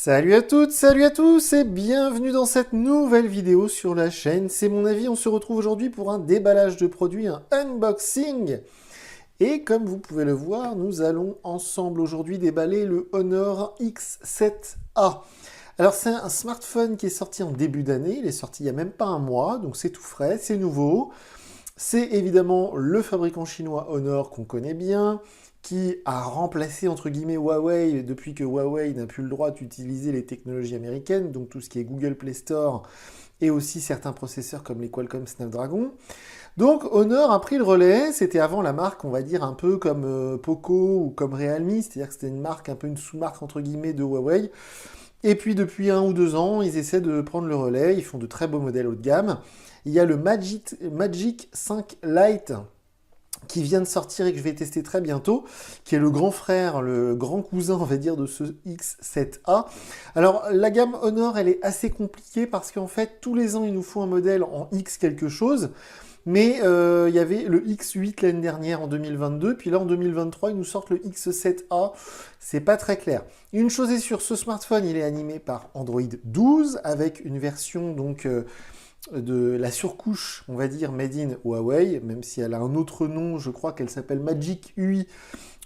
Salut à toutes, salut à tous et bienvenue dans cette nouvelle vidéo sur la chaîne. C'est mon avis, on se retrouve aujourd'hui pour un déballage de produits, un unboxing. Et comme vous pouvez le voir, nous allons ensemble aujourd'hui déballer le Honor X7A. Alors c'est un smartphone qui est sorti en début d'année, il est sorti il n'y a même pas un mois, donc c'est tout frais, c'est nouveau. C'est évidemment le fabricant chinois Honor qu'on connaît bien, qui a remplacé entre guillemets Huawei depuis que Huawei n'a plus le droit d'utiliser les technologies américaines, donc tout ce qui est Google Play Store et aussi certains processeurs comme les Qualcomm Snapdragon. Donc Honor a pris le relais, c'était avant la marque on va dire un peu comme Poco ou comme Realme, c'est-à-dire que c'était une marque, un peu une sous-marque entre guillemets de Huawei. Et puis depuis 1 ou 2 ans, ils essaient de prendre le relais, ils font de très beaux modèles haut de gamme. Il y a le Magic 5 Lite qui vient de sortir et que je vais tester très bientôt, qui est le grand frère, le grand cousin, on va dire, de ce X7A. Alors, la gamme Honor, elle est assez compliquée parce qu'en fait, tous les ans, il nous faut un modèle en X quelque chose. Mais il y avait le X8 l'année dernière en 2022, puis là en 2023, ils nous sortent le X7A. C'est pas très clair. Une chose est sûre, ce smartphone, il est animé par Android 12 avec une version donc de la surcouche, on va dire, made in Huawei, même si elle a un autre nom, je crois qu'elle s'appelle Magic UI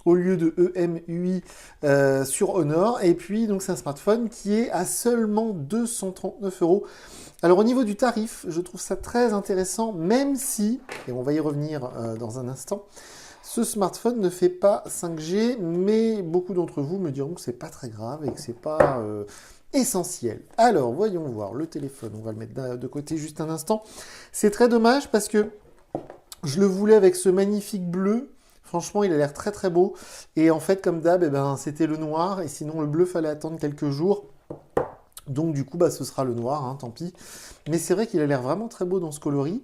au lieu de EMUI sur Honor. Et puis, donc, c'est un smartphone qui est à seulement 239 euros. Alors, au niveau du tarif, je trouve ça très intéressant, même si, et on va y revenir dans un instant, ce smartphone ne fait pas 5G, mais beaucoup d'entre vous me diront que c'est pas très grave et que c'est pas essentiel. Alors, voyons voir le téléphone. On va le mettre de côté juste un instant. C'est très dommage parce que je le voulais avec ce magnifique bleu. Franchement, il a l'air très très beau. Et en fait, comme d'hab, c'était le noir. Et sinon, le bleu, fallait attendre quelques jours. Donc, du coup, ce sera le noir, hein, tant pis. Mais c'est vrai qu'il a l'air vraiment très beau dans ce coloris.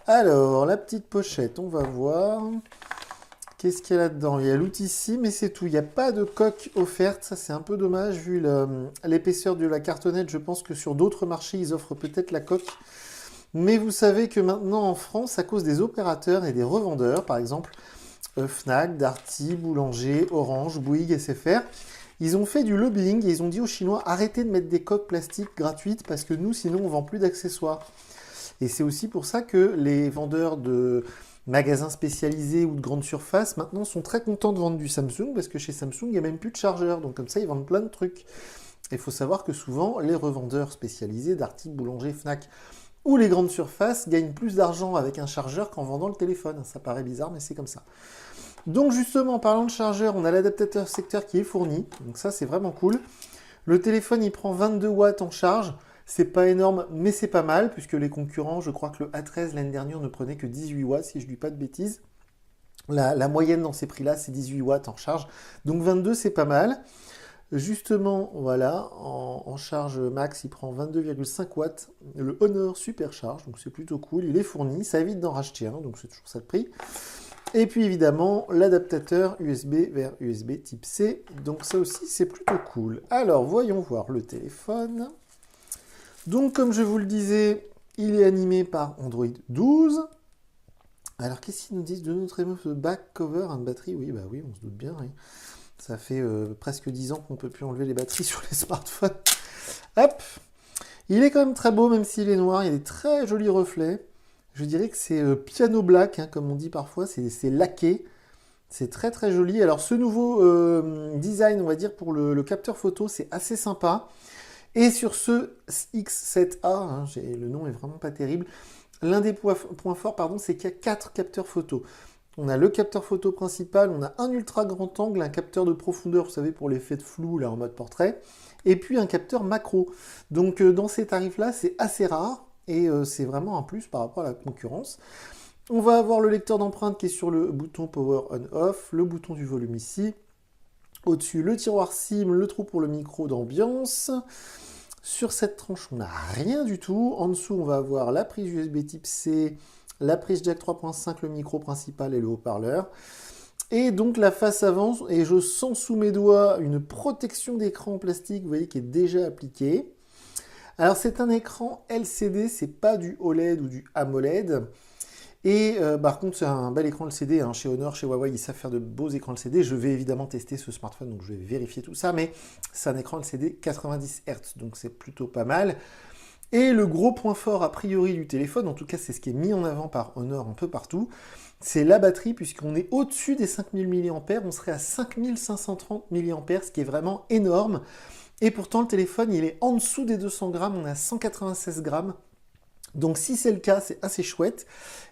Alors, la petite pochette, on va voir. Qu'est-ce qu'il y a là-dedans? Il y a l'outil ici, mais c'est tout. Il n'y a pas de coque offerte. Ça, c'est un peu dommage vu l'épaisseur de la cartonnette. Je pense que sur d'autres marchés, ils offrent peut-être la coque. Mais vous savez que maintenant, en France, à cause des opérateurs et des revendeurs, par exemple, Fnac, Darty, Boulanger, Orange, Bouygues, SFR, ils ont fait du lobbying et ils ont dit aux Chinois, arrêtez de mettre des coques plastiques gratuites parce que nous, sinon, on vend plus d'accessoires. Et c'est aussi pour ça que les vendeurs de magasins spécialisés ou de grandes surfaces, maintenant, sont très contents de vendre du Samsung parce que chez Samsung, il n'y a même plus de chargeur. Donc comme ça, ils vendent plein de trucs. Il faut savoir que souvent, les revendeurs spécialisés, Darty, Boulanger, Fnac ou les grandes surfaces gagnent plus d'argent avec un chargeur qu'en vendant le téléphone. Ça paraît bizarre, mais c'est comme ça. Donc justement, en parlant de chargeur, on a l'adaptateur secteur qui est fourni. Donc ça, c'est vraiment cool. Le téléphone, il prend 22 watts en charge. C'est pas énorme, mais c'est pas mal, puisque les concurrents, je crois que le A13 l'année dernière ne prenait que 18 watts, si je ne dis pas de bêtises. La moyenne dans ces prix-là, c'est 18 watts en charge. Donc 22, c'est pas mal. Justement, voilà, en charge max, il prend 22,5 watts. Le Honor Supercharge, donc c'est plutôt cool. Il est fourni, ça évite d'en racheter un, donc c'est toujours ça de prix. Et puis évidemment, l'adaptateur USB vers USB type C. Donc ça aussi, c'est plutôt cool. Alors, voyons voir le téléphone. Donc, comme je vous le disais, il est animé par Android 12. Alors, qu'est-ce qu'ils nous disent de notre remove back cover and batterie? Oui, bah oui, on se doute bien. Oui. Ça fait presque 10 ans qu'on ne peut plus enlever les batteries sur les smartphones. Hop! Il est quand même très beau, même s'il est noir. Il y a des très jolis reflets. Je dirais que c'est piano black, hein, comme on dit parfois. C'est laqué. C'est très très joli. Alors, ce nouveau design, on va dire, pour le capteur photo, c'est assez sympa. Et sur ce X7A, hein, le nom est vraiment pas terrible, l'un des points forts, c'est qu'il y a 4 capteurs photo. On a le capteur photo principal, on a un ultra grand angle, un capteur de profondeur, vous savez, pour l'effet de flou, là, en mode portrait, et puis un capteur macro. Donc, dans ces tarifs-là, c'est assez rare, et c'est vraiment un plus par rapport à la concurrence. On va avoir le lecteur d'empreintes qui est sur le bouton Power On-Off, le bouton du volume ici. Au-dessus, le tiroir SIM, le trou pour le micro d'ambiance. Sur cette tranche, on n'a rien du tout. En dessous, on va avoir la prise USB type C, la prise jack 3.5, le micro principal et le haut-parleur. Et donc la face avant, et je sens sous mes doigts une protection d'écran en plastique, vous voyez, qui est déjà appliquée. Alors c'est un écran LCD, c'est pas du OLED ou du AMOLED. Et par contre, c'est un bel écran LCD, hein. Chez Honor, chez Huawei, ils savent faire de beaux écrans LCD. Je vais évidemment tester ce smartphone, donc je vais vérifier tout ça, mais c'est un écran LCD 90 Hz, donc c'est plutôt pas mal. Et le gros point fort a priori du téléphone, en tout cas c'est ce qui est mis en avant par Honor un peu partout, c'est la batterie, puisqu'on est au-dessus des 5000 mAh, on serait à 5530 mAh, ce qui est vraiment énorme. Et pourtant le téléphone il est en dessous des 200 grammes, on est à 196 grammes. Donc si c'est le cas, c'est assez chouette.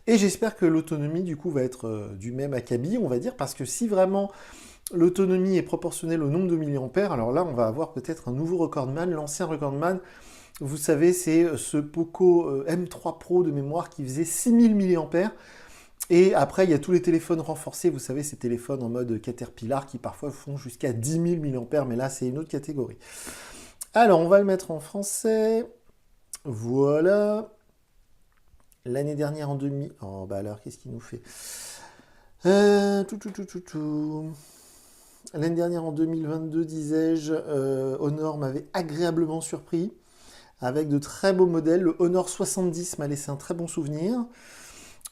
Et j'espère que l'autonomie du coup va être du même acabit, on va dire, parce que si vraiment l'autonomie est proportionnelle au nombre de milliampères, alors là on va avoir peut-être un nouveau recordman. L'ancien recordman, vous savez, c'est ce Poco M3 Pro de mémoire qui faisait 6000 mAh. Et après, il y a tous les téléphones renforcés, vous savez, ces téléphones en mode Caterpillar qui parfois font jusqu'à 10 000 mAh, mais là c'est une autre catégorie. Alors on va le mettre en français. Voilà. L'année dernière en 2000... Oh, bah alors, qu'est-ce qu'il nous fait L'année dernière en 2022, disais-je, Honor m'avait agréablement surpris, avec de très beaux modèles. Le Honor 70 m'a laissé un très bon souvenir.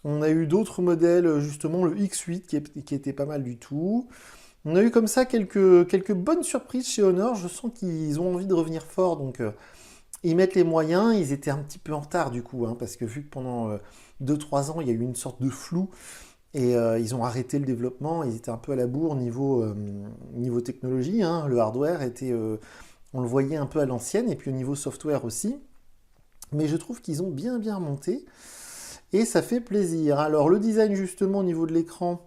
On a eu d'autres modèles, justement, le X8 qui était pas mal du tout. On a eu comme ça quelques bonnes surprises chez Honor. Je sens qu'ils ont envie de revenir fort, donc... ils mettent les moyens, ils étaient un petit peu en retard du coup, hein, parce que vu que pendant 2-3 ans, il y a eu une sorte de flou, et ils ont arrêté le développement, ils étaient un peu à la bourre niveau technologie, hein. Le hardware était, on le voyait un peu à l'ancienne, et puis au niveau software aussi, mais je trouve qu'ils ont bien remonté, et ça fait plaisir. Alors le design justement au niveau de l'écran,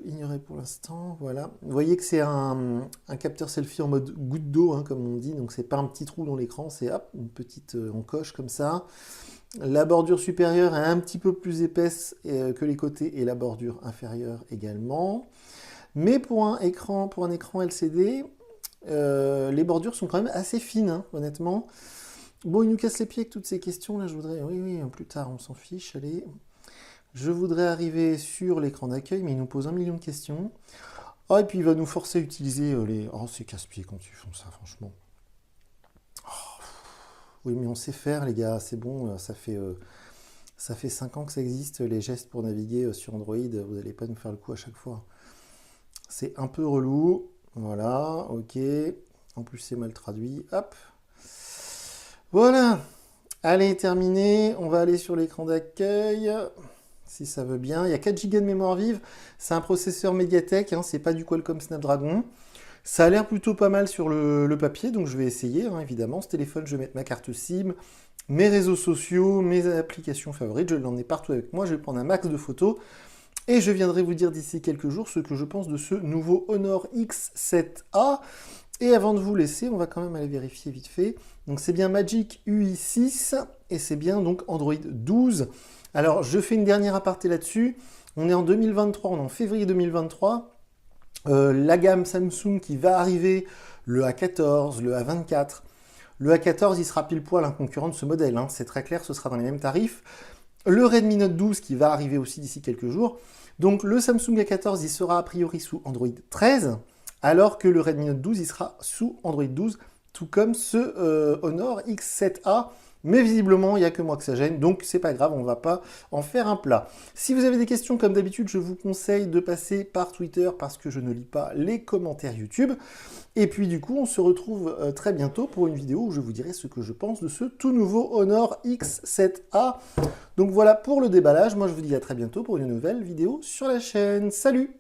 ignoré pour l'instant, voilà. Vous voyez que c'est un capteur selfie en mode goutte d'eau, hein, comme on dit, donc c'est pas un petit trou dans l'écran, c'est hop, une petite encoche comme ça. La bordure supérieure est un petit peu plus épaisse que les côtés et la bordure inférieure également. Mais pour un écran LCD, les bordures sont quand même assez fines, hein, honnêtement. Bon, il nous casse les pieds avec toutes ces questions, là je voudrais... Oui, plus tard, on s'en fiche, allez... Je voudrais arriver sur l'écran d'accueil, mais il nous pose 1 million de questions. Oh, et puis il va nous forcer à utiliser les... Oh, c'est casse-pied quand ils font ça, franchement. Oh, oui, mais on sait faire, les gars, c'est bon, ça fait 5 ans que ça existe, les gestes pour naviguer sur Android, vous n'allez pas nous faire le coup à chaque fois. C'est un peu relou, voilà, ok. En plus, c'est mal traduit, hop. Voilà, allez, terminé, on va aller sur l'écran d'accueil. Si ça veut bien. Il y a 4 Go de mémoire vive. C'est un processeur Mediatek, hein, c'est pas du Qualcomm Snapdragon. Ça a l'air plutôt pas mal sur le papier, donc je vais essayer, hein, évidemment. Ce téléphone, je vais mettre ma carte SIM, mes réseaux sociaux, mes applications favorites. Je l'en ai partout avec moi. Je vais prendre un max de photos. Et je viendrai vous dire d'ici quelques jours ce que je pense de ce nouveau Honor X7A. Et avant de vous laisser, on va quand même aller vérifier vite fait. Donc c'est bien Magic UI 6 et c'est bien donc Android 12. Alors je fais une dernière aparté là-dessus. On est en 2023, on est en février 2023. La gamme Samsung qui va arriver, le A14, le A24. Le A14, il sera pile poil un concurrent de ce modèle, hein. C'est très clair, ce sera dans les mêmes tarifs. Le Redmi Note 12 qui va arriver aussi d'ici quelques jours. Donc le Samsung A14, il sera a priori sous Android 13, alors que le Redmi Note 12, il sera sous Android 12, tout comme ce Honor X7A. Mais visiblement, il n'y a que moi que ça gêne, donc c'est pas grave, on va pas en faire un plat. Si vous avez des questions, comme d'habitude, je vous conseille de passer par Twitter, parce que je ne lis pas les commentaires YouTube. Et puis du coup, on se retrouve très bientôt pour une vidéo où je vous dirai ce que je pense de ce tout nouveau Honor X7A. Donc voilà pour le déballage, moi je vous dis à très bientôt pour une nouvelle vidéo sur la chaîne. Salut!